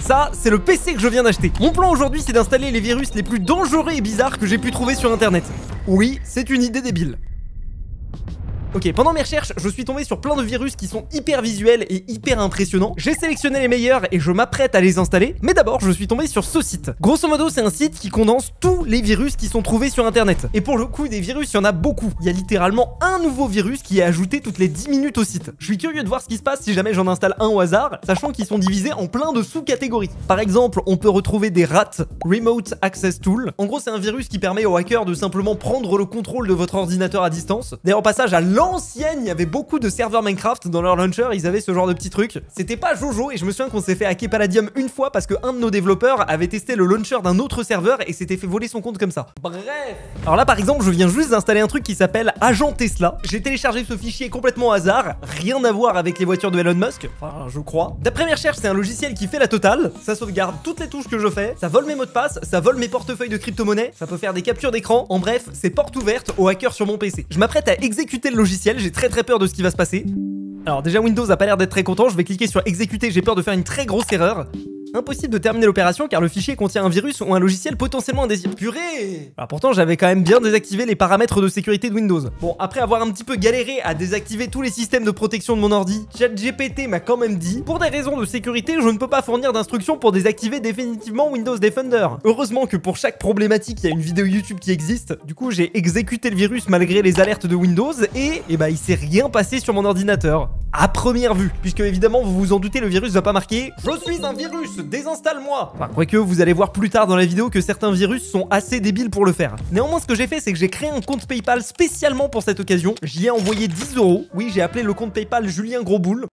Ça, c'est le PC que je viens d'acheter. Mon plan aujourd'hui, c'est d'installer les virus les plus dangereux et bizarres que j'ai pu trouver sur internet. Oui, c'est une idée débile. Ok, pendant mes recherches, je suis tombé sur plein de virus qui sont hyper visuels et hyper impressionnants. J'ai sélectionné les meilleurs et je m'apprête à les installer. Mais d'abord, je suis tombé sur ce site. Grosso modo, c'est un site qui condense tous les virus qui sont trouvés sur internet. Et pour le coup, des virus, il y en a beaucoup. Il y a littéralement un nouveau virus qui est ajouté toutes les 10 minutes au site. Je suis curieux de voir ce qui se passe si jamais j'en installe un au hasard, sachant qu'ils sont divisés en plein de sous-catégories. Par exemple, on peut retrouver des RAT, Remote Access Tool. En gros, c'est un virus qui permet aux hackers de simplement prendre le contrôle de votre ordinateur à distance. D'ailleurs, au passage, à l'ancienne, il y avait beaucoup de serveurs Minecraft dans leur launcher, ils avaient ce genre de petits trucs. C'était pas Jojo et je me souviens qu'on s'est fait hacker Palladium une fois parce que un de nos développeurs avait testé le launcher d'un autre serveur et s'était fait voler son compte comme ça. Bref. Alors là par exemple, je viens juste d'installer un truc qui s'appelle Agent Tesla. J'ai téléchargé ce fichier complètement au hasard, rien à voir avec les voitures de Elon Musk, enfin je crois. D'après mes recherches, c'est un logiciel qui fait la totale. Ça sauvegarde toutes les touches que je fais, ça vole mes mots de passe, ça vole mes portefeuilles de crypto-monnaie, ça peut faire des captures d'écran. En bref, c'est porte ouverte aux hackers sur mon PC. Je m'apprête à exécuter le logiciel, j'ai très peur de ce qui va se passer. Alors déjà Windows a pas l'air d'être très content, je vais cliquer sur exécuter, j'ai peur de faire une très grosse erreur. Impossible de terminer l'opération car le fichier contient un virus ou un logiciel potentiellement indésirable. Purée! Alors pourtant j'avais quand même bien désactivé les paramètres de sécurité de Windows. Bon, après avoir un petit peu galéré à désactiver tous les systèmes de protection de mon ordi, ChatGPT m'a quand même dit: pour des raisons de sécurité, je ne peux pas fournir d'instructions pour désactiver définitivement Windows Defender. Heureusement que pour chaque problématique, il y a une vidéo YouTube qui existe. Du coup, j'ai exécuté le virus malgré les alertes de Windows et bah il s'est rien passé sur mon ordinateur. À première vue, puisque évidemment vous vous en doutez, le virus va pas marquer « Je suis un virus, désinstalle-moi ». Enfin, quoique vous allez voir plus tard dans la vidéo que certains virus sont assez débiles pour le faire. Néanmoins, ce que j'ai fait, c'est que j'ai créé un compte PayPal spécialement pour cette occasion. J'y ai envoyé 10 €. Oui, j'ai appelé le compte PayPal Julien Grosboule.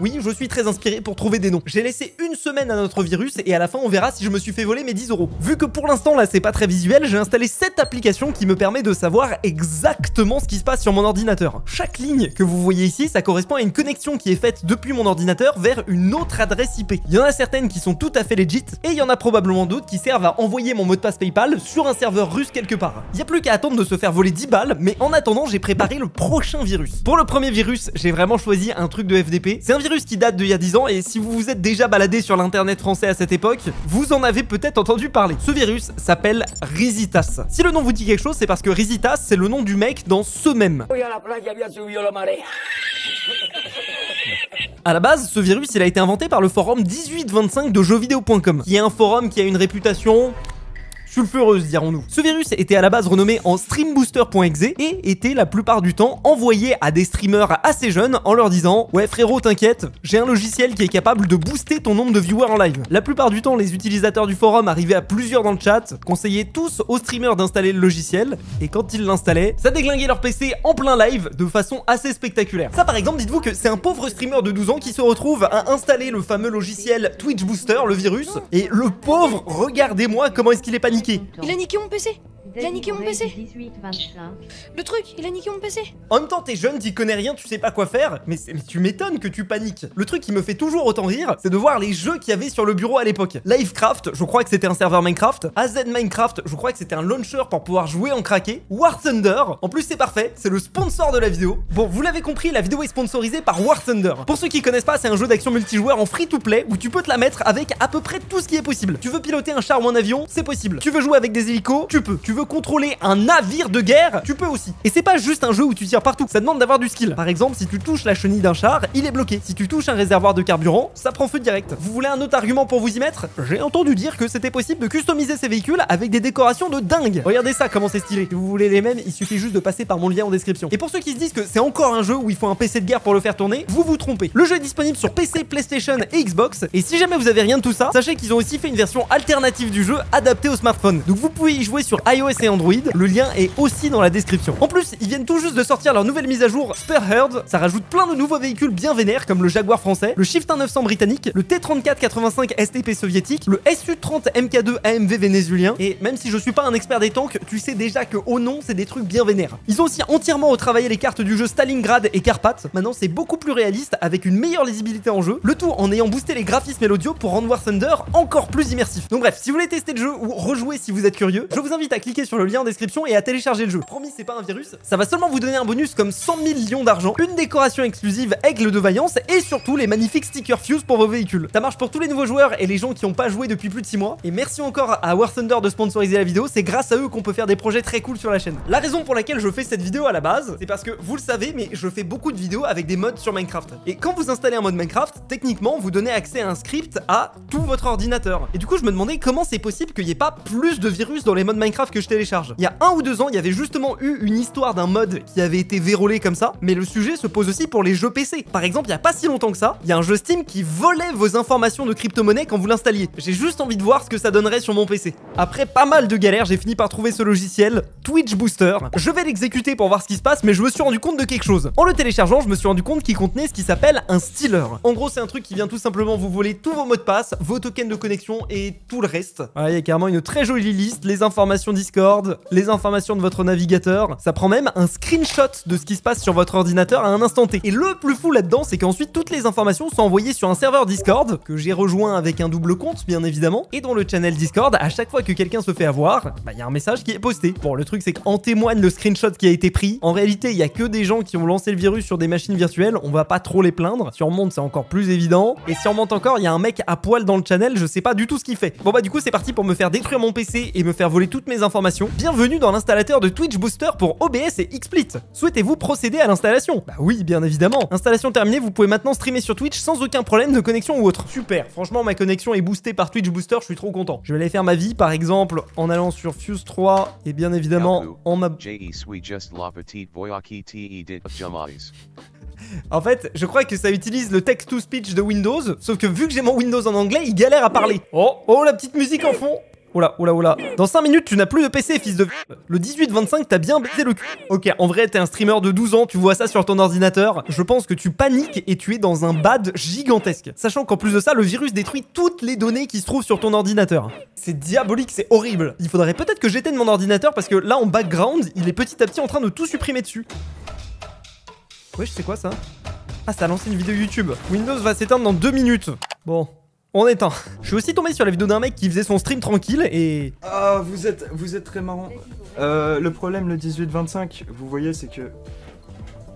Oui, je suis très inspiré pour trouver des noms. J'ai laissé une semaine à notre virus et à la fin on verra si je me suis fait voler mes 10 €. Vu que pour l'instant là c'est pas très visuel, j'ai installé cette application qui me permet de savoir exactement ce qui se passe sur mon ordinateur. Chaque ligne que vous voyez ici, ça correspond à une connexion qui est faite depuis mon ordinateur vers une autre adresse IP. Il y en a certaines qui sont tout à fait legit et il y en a probablement d'autres qui servent à envoyer mon mot de passe PayPal sur un serveur russe quelque part. Il n'y a plus qu'à attendre de se faire voler 10 balles, mais en attendant j'ai préparé le prochain virus. Pour le premier virus, j'ai vraiment choisi un truc de FDP. C'est un virus qui date d'il y a 10 ans et si vous vous êtes déjà baladé sur l'internet français à cette époque, vous en avez peut-être entendu parler. Ce virus s'appelle Risitas. Si le nom vous dit quelque chose, c'est parce que Risitas, c'est le nom du mec dans ce même. À la base, ce virus, il a été inventé par le forum 1825 de jeuxvideo.com, qui est un forum qui a une réputation sulfureuse, dirons-nous. Ce virus était à la base renommé en streambooster.exe et était la plupart du temps envoyé à des streamers assez jeunes en leur disant: ouais frérot, t'inquiète, j'ai un logiciel qui est capable de booster ton nombre de viewers en live. La plupart du temps, les utilisateurs du forum arrivaient à plusieurs dans le chat, conseillaient tous aux streamers d'installer le logiciel et quand ils l'installaient, ça déglinguait leur PC en plein live de façon assez spectaculaire. Ça par exemple, dites-vous que c'est un pauvre streamer de 12 ans qui se retrouve à installer le fameux logiciel Twitch Booster, le virus, et le pauvre, regardez-moi comment est-ce qu'il est paniqué. Il a niqué mon PC. Il a niqué mon PC. Le truc, il a niqué mon PC. En même temps, t'es jeune, t'y connais rien, tu sais pas quoi faire, mais tu m'étonnes que tu paniques. Le truc qui me fait toujours autant rire, c'est de voir les jeux qu'il y avait sur le bureau à l'époque. Livecraft, je crois que c'était un serveur Minecraft. AZ Minecraft, je crois que c'était un launcher pour pouvoir jouer en craqué. War Thunder, en plus c'est parfait, c'est le sponsor de la vidéo. Bon, vous l'avez compris, la vidéo est sponsorisée par War Thunder. Pour ceux qui connaissent pas, c'est un jeu d'action multijoueur en free-to-play où tu peux te la mettre avec à peu près tout ce qui est possible. Tu veux piloter un char ou un avion, c'est possible. Tu veux jouer avec des hélicos, tu peux. Tu veux contrôler un navire de guerre, tu peux aussi. Et c'est pas juste un jeu où tu tires partout, ça demande d'avoir du skill. Par exemple, si tu touches la chenille d'un char, il est bloqué. Si tu touches un réservoir de carburant, ça prend feu direct. Vous voulez un autre argument pour vous y mettre? J'ai entendu dire que c'était possible de customiser ces véhicules avec des décorations de dingue. Regardez ça, comment c'est stylé. Si vous voulez les mêmes, il suffit juste de passer par mon lien en description. Et pour ceux qui se disent que c'est encore un jeu où il faut un PC de guerre pour le faire tourner, vous vous trompez. Le jeu est disponible sur PC, PlayStation et Xbox. Et si jamais vous avez rien de tout ça, sachez qu'ils ont aussi fait une version alternative du jeu adaptée au smartphone. Donc vous pouvez y jouer sur iOS et Android. Le lien est aussi dans la description. En plus, ils viennent tout juste de sortir leur nouvelle mise à jour Spearhead. Ça rajoute plein de nouveaux véhicules bien vénères comme le Jaguar français, le Chieftain 900 britannique, le T-34-85 STP soviétique, le Su-30 MK2 AMV vénézuélien. Et même si je suis pas un expert des tanks, tu sais déjà que au nom, c'est des trucs bien vénères. Ils ont aussi entièrement retravaillé les cartes du jeu Stalingrad et Karpat. Maintenant, c'est beaucoup plus réaliste avec une meilleure lisibilité en jeu. Le tout en ayant boosté les graphismes et l'audio pour rendre War Thunder encore plus immersif. Donc bref, si vous voulez tester le jeu ou rejouer si vous êtes curieux, je vous invite à cliquer cliquer sur le lien en description et à télécharger le jeu. Promis, c'est pas un virus, ça va seulement vous donner un bonus comme 100 millions d'argent, une décoration exclusive aigle de vaillance et surtout les magnifiques stickers Fuse pour vos véhicules. Ça marche pour tous les nouveaux joueurs et les gens qui n'ont pas joué depuis plus de 6 mois. Et merci encore à War Thunder de sponsoriser la vidéo, c'est grâce à eux qu'on peut faire des projets très cool sur la chaîne. La raison pour laquelle je fais cette vidéo à la base, c'est parce que vous le savez, mais je fais beaucoup de vidéos avec des mods sur Minecraft. Et quand vous installez un mod Minecraft, techniquement, vous donnez accès à un script à tout votre ordinateur. Et du coup, je me demandais comment c'est possible qu'il n'y ait pas plus de virus dans les mods Minecraft que je télécharge. Il y a 1 ou 2 ans, il y avait justement eu une histoire d'un mod qui avait été vérolé comme ça, mais le sujet se pose aussi pour les jeux PC. Par exemple, il n'y a pas si longtemps que ça, il y a un jeu Steam qui volait vos informations de crypto-monnaie quand vous l'installiez. J'ai juste envie de voir ce que ça donnerait sur mon PC. Après pas mal de galères, j'ai fini par trouver ce logiciel, Twitch Booster. Je vais l'exécuter pour voir ce qui se passe, mais je me suis rendu compte de quelque chose. En le téléchargeant, je me suis rendu compte qu'il contenait ce qui s'appelle un stealer. En gros, c'est un truc qui vient tout simplement vous voler tous vos mots de passe, vos tokens de connexion et tout le reste. Voilà, il y a carrément une très jolie liste, les informations Discord, les informations de votre navigateur. Ça prend même un screenshot de ce qui se passe sur votre ordinateur à un instant T. Et le plus fou là-dedans, c'est qu'ensuite toutes les informations sont envoyées sur un serveur Discord que j'ai rejoint avec un double compte, bien évidemment. Et dans le channel Discord, à chaque fois que quelqu'un se fait avoir, il y a un message qui est posté. Bon, le truc c'est qu'en témoigne le screenshot qui a été pris. En réalité, il y a que des gens qui ont lancé le virus sur des machines virtuelles. On va pas trop les plaindre. Si on remonte, c'est encore plus évident. Et si on remonte encore, il y a un mec à poil dans le channel. Je sais pas du tout ce qu'il fait. Bon bah du coup, c'est parti pour me faire détruire mon PC et me faire voler toutes mes informations. Bienvenue dans l'installateur de Twitch Booster pour OBS et XSplit. Souhaitez-vous procéder à l'installation? Bah oui, bien évidemment. Installation terminée, vous pouvez maintenant streamer sur Twitch sans aucun problème de connexion ou autre. Super. Franchement, ma connexion est boostée par Twitch Booster. Je suis trop content. Je vais aller faire ma vie, par exemple, en allant sur Fuse 3 et bien évidemment en ma... En fait, je crois que ça utilise le text-to-speech de Windows, sauf que vu que j'ai mon Windows en anglais, il galère à parler. Oh, la petite musique en fond. Oula. Dans 5 minutes, tu n'as plus de PC, fils de... Le 18-25, t'as bien baisé le cul. Ok, en vrai, t'es un streamer de 12 ans, tu vois ça sur ton ordinateur. Je pense que tu paniques et tu es dans un bad gigantesque. Sachant qu'en plus de ça, le virus détruit toutes les données qui se trouvent sur ton ordinateur. C'est diabolique, c'est horrible. Il faudrait peut-être que j'éteigne mon ordinateur parce que là, en background, il est petit à petit en train de tout supprimer dessus. Wesh, c'est quoi ça? Ah, ça a lancé une vidéo YouTube. Windows va s'éteindre dans 2 minutes. Bon... On éteint. Je suis aussi tombé sur la vidéo d'un mec qui faisait son stream tranquille et... Ah, vous êtes très marrant. Le problème, le 18-25, vous voyez, c'est que...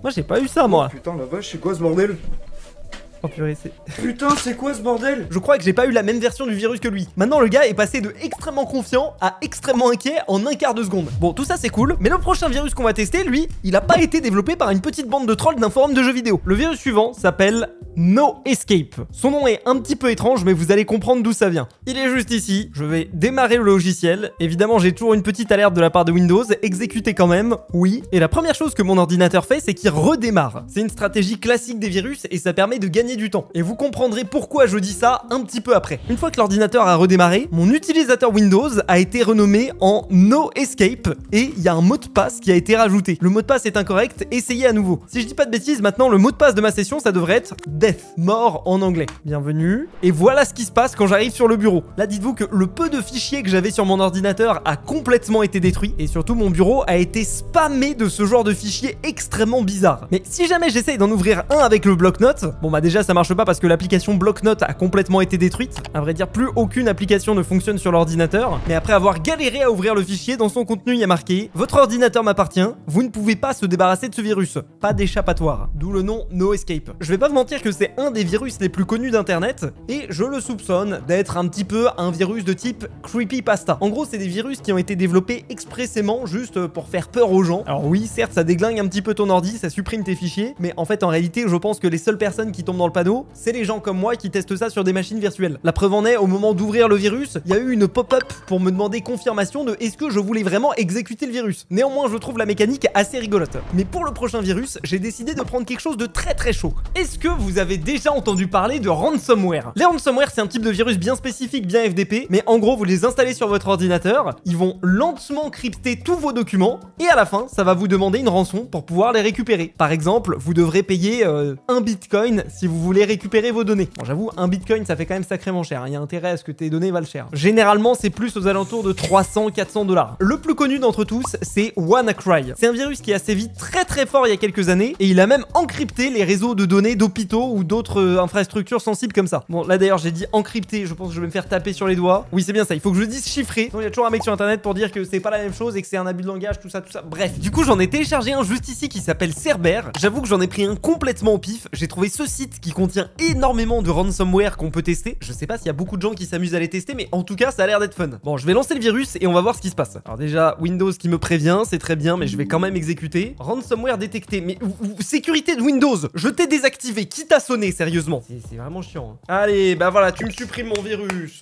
Moi, j'ai pas eu ça, moi. Oh, putain, la vache, c'est quoi ce bordel? Oh purée, c'est... Putain, c'est quoi ce bordel? Je crois que j'ai pas eu la même version du virus que lui. Maintenant, le gars est passé de extrêmement confiant à extrêmement inquiet en un quart de seconde. Bon, tout ça, c'est cool, mais le prochain virus qu'on va tester, lui, il a pas été développé par une petite bande de trolls d'un forum de jeux vidéo. Le virus suivant s'appelle... No Escape. Son nom est un petit peu étrange, mais vous allez comprendre d'où ça vient. Il est juste ici. Je vais démarrer le logiciel. Évidemment, j'ai toujours une petite alerte de la part de Windows. Exécuter quand même, oui. Et la première chose que mon ordinateur fait, c'est qu'il redémarre. C'est une stratégie classique des virus et ça permet de gagner du temps. Et vous comprendrez pourquoi je dis ça un petit peu après. Une fois que l'ordinateur a redémarré, mon utilisateur Windows a été renommé en No Escape et il y a un mot de passe qui a été rajouté. Le mot de passe est incorrect, essayez à nouveau. Si je dis pas de bêtises, maintenant le mot de passe de ma session, ça devrait être Death, mort en anglais. Bienvenue. Et voilà ce qui se passe quand j'arrive sur le bureau. Là, dites-vous que le peu de fichiers que j'avais sur mon ordinateur a complètement été détruit. Et surtout, mon bureau a été spammé de ce genre de fichiers extrêmement bizarres. Mais si jamais j'essaye d'en ouvrir un avec le bloc-notes, bon bah déjà ça marche pas parce que l'application bloc-notes a complètement été détruite. À vrai dire, plus aucune application ne fonctionne sur l'ordinateur. Mais après avoir galéré à ouvrir le fichier, dans son contenu, il y a marqué: votre ordinateur m'appartient, vous ne pouvez pas se débarrasser de ce virus. Pas d'échappatoire. D'où le nom No Escape. Je vais pas vous mentir que c'est un des virus les plus connus d'internet et je le soupçonne d'être un petit peu un virus de type creepypasta. En gros, c'est des virus qui ont été développés expressément juste pour faire peur aux gens. Alors oui, certes, ça déglingue un petit peu ton ordi, ça supprime tes fichiers, mais en fait, en réalité, je pense que les seules personnes qui tombent dans le panneau, c'est les gens comme moi qui testent ça sur des machines virtuelles. La preuve en est, au moment d'ouvrir le virus, il y a eu une pop-up pour me demander confirmation de est-ce que je voulais vraiment exécuter le virus. Néanmoins, je trouve la mécanique assez rigolote. Mais pour le prochain virus, j'ai décidé de prendre quelque chose de très chaud. Est-ce que vous avez déjà entendu parler de ransomware? Les ransomware, c'est un type de virus bien spécifique, bien FDP, mais en gros, vous les installez sur votre ordinateur, ils vont lentement crypter tous vos documents, et à la fin, ça va vous demander une rançon pour pouvoir les récupérer. Par exemple, vous devrez payer 1 bitcoin si vous vous voulez récupérer vos données. Bon, j'avoue, un bitcoin, ça fait quand même sacrément cher. Il y a intérêt à ce que tes données valent cher. Généralement, c'est plus aux alentours de 300-400 $. Le plus connu d'entre tous, c'est WannaCry. C'est un virus qui a sévi très fort il y a quelques années et il a même encrypté les réseaux de données d'hôpitaux ou d'autres infrastructures sensibles comme ça. Bon, là d'ailleurs, j'ai dit encrypté, je pense que je vais me faire taper sur les doigts. Oui, c'est bien ça, il faut que je dise chiffré. Donc, il y a toujours un mec sur internet pour dire que c'est pas la même chose et que c'est un abus de langage, tout ça. Bref, du coup, j'en ai téléchargé un juste ici qui s'appelle Cerber. J'avoue que j'en ai pris un complètement au pif. J'ai trouvé ce site qui contient énormément de ransomware qu'on peut tester. Je sais pas s'il y a beaucoup de gens qui s'amusent à les tester, mais en tout cas, ça a l'air d'être fun. Bon, je vais lancer le virus et on va voir ce qui se passe. Alors déjà, Windows qui me prévient, c'est très bien, mais je vais quand même exécuter. Ransomware détecté, mais sécurité de Windows, je t'ai désactivé, qui t'a sonné, sérieusement? C'est vraiment chiant. Hein. Allez, bah voilà, tu me supprimes mon virus.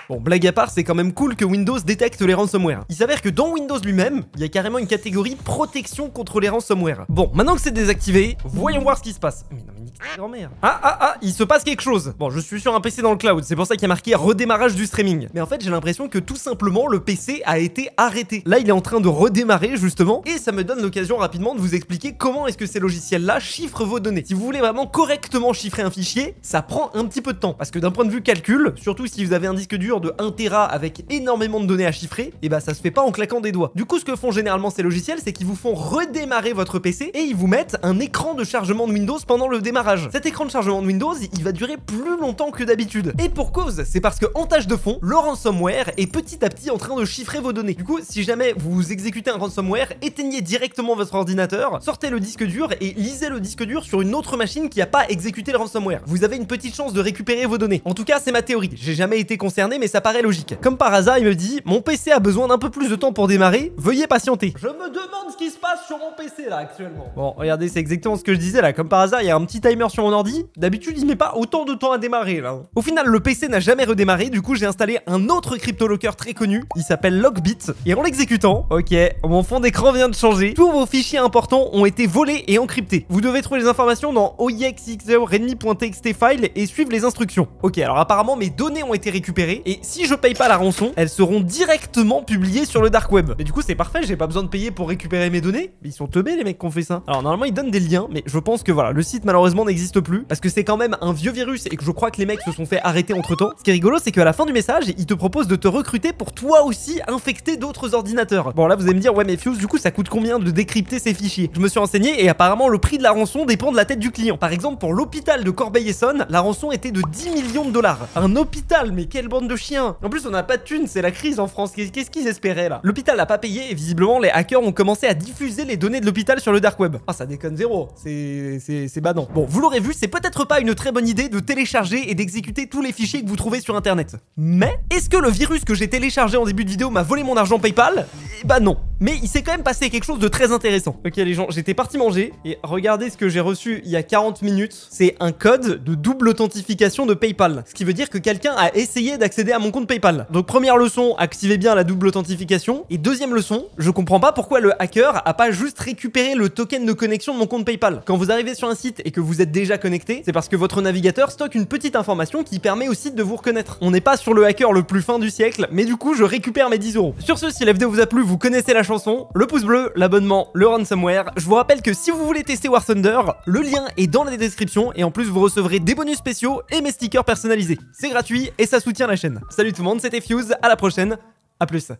Bon, blague à part, c'est quand même cool que Windows détecte les ransomware. Il s'avère que dans Windows lui-même, il y a carrément une catégorie protection contre les ransomware. Bon, maintenant que c'est désactivé, voyons voir ce qui se passe. Mais non, mais nique ta grand-mère. Ah, il se passe quelque chose. Bon, je suis sur un PC dans le cloud, c'est pour ça qu'il y a marqué redémarrage du streaming. Mais en fait, j'ai l'impression que tout simplement, le PC a été arrêté. Là, il est en train de redémarrer, justement, et ça me donne l'occasion rapidement de vous expliquer comment est-ce que ces logiciels-là chiffrent vos données. Si vous voulez vraiment correctement chiffrer un fichier, ça prend un petit peu de temps. Parce que d'un point de vue calcul, surtout si vous avez un disque dur de 1 Tera avec énormément de données à chiffrer, et bah ça se fait pas en claquant des doigts. Du coup, ce que font généralement ces logiciels, c'est qu'ils vous font redémarrer votre PC et ils vous mettent un écran de chargement de Windows pendant le démarrage. Cet écran de chargement de Windows, il va durer plus longtemps que d'habitude. Et pour cause, c'est parce que en tâche de fond, le ransomware est petit à petit en train de chiffrer vos données. Du coup, si jamais vous exécutez un ransomware, éteignez directement votre ordinateur, sortez le disque dur et lisez le disque dur sur une autre machine qui a pas exécuté le ransomware. Vous avez une petite chance de récupérer vos données. En tout cas, c'est ma théorie. J'ai jamais été concerné, mais ça paraît logique. Comme par hasard, il me dit « Mon PC a besoin d'un peu plus de temps pour démarrer, veuillez patienter. » Je me demande ce qui se passe sur mon PC là actuellement. Bon, regardez, c'est exactement ce que je disais là. Comme par hasard, il y a un petit timer sur mon ordi. D'habitude, il met pas autant de temps à démarrer là. Au final, le PC n'a jamais redémarré. Du coup, j'ai installé un autre cryptolocker très connu. Il s'appelle Lockbit. Et en l'exécutant, ok, mon fond d'écran vient de changer. Tous vos fichiers importants ont été volés et encryptés. Vous devez trouver les informations dans oexx0readme.txt file et suivre les instructions. Ok, alors apparemment, mes données ont été récupérées. Et si je paye pas la rançon, elles seront directement publiées sur le dark web. Mais du coup, c'est parfait, j'ai pas besoin de payer pour récupérer mes données. Mais ils sont teubés les mecs qui ont fait ça. Alors normalement, ils donnent des liens, mais je pense que voilà, le site malheureusement n'existe plus parce que c'est quand même un vieux virus et que je crois que les mecs se sont fait arrêter entre-temps. Ce qui est rigolo, c'est qu'à la fin du message, ils te proposent de te recruter pour toi aussi infecter d'autres ordinateurs. Bon là, vous allez me dire ouais mais Fuse, du coup, ça coûte combien de décrypter ces fichiers? Je me suis renseigné et apparemment le prix de la rançon dépend de la tête du client. Par exemple, pour l'hôpital de Corbeil-Essonnes, la rançon était de 10 millions de $. Un hôpital, mais quelle bande de chiens. En plus, on n'a pas de thunes, c'est la crise en France. Qu'est-ce qu'ils espéraient là? L'hôpital n'a pas payé et visiblement les hackers ont commencé à diffuser les données de l'hôpital sur le dark web. Ah, ça déconne zéro. C'est badant. Bon, vous l'aurez vu, c'est peut-être pas une très bonne idée de télécharger et d'exécuter tous les fichiers que vous trouvez sur internet. Mais est-ce que le virus que j'ai téléchargé en début de vidéo m'a volé mon argent PayPal? Eh bah non. Mais il s'est quand même passé quelque chose de très intéressant. Ok les gens, j'étais parti manger et regardez ce que j'ai reçu il y a 40 minutes. C'est un code de double authentification de PayPal. Ce qui veut dire que quelqu'un a essayé d'accéder à mon compte PayPal. Donc première leçon, activez bien la double authentification. Et deuxième leçon, je comprends pas pourquoi le hacker a pas juste récupéré le token de connexion de mon compte PayPal. Quand vous arrivez sur un site et que vous êtes déjà connecté, c'est parce que votre navigateur stocke une petite information qui permet au site de vous reconnaître. On n'est pas sur le hacker le plus fin du siècle, mais du coup je récupère mes 10 €. Sur ce, si la vidéo vous a plu, vous connaissez la chanson, le pouce bleu, l'abonnement, le ransomware. Je vous rappelle que si vous voulez tester War Thunder, le lien est dans la description et en plus vous recevrez des bonus spéciaux et mes stickers personnalisés. C'est gratuit et ça soutient la chaîne. Salut tout le monde, c'était Fuse, à la prochaine, à plus.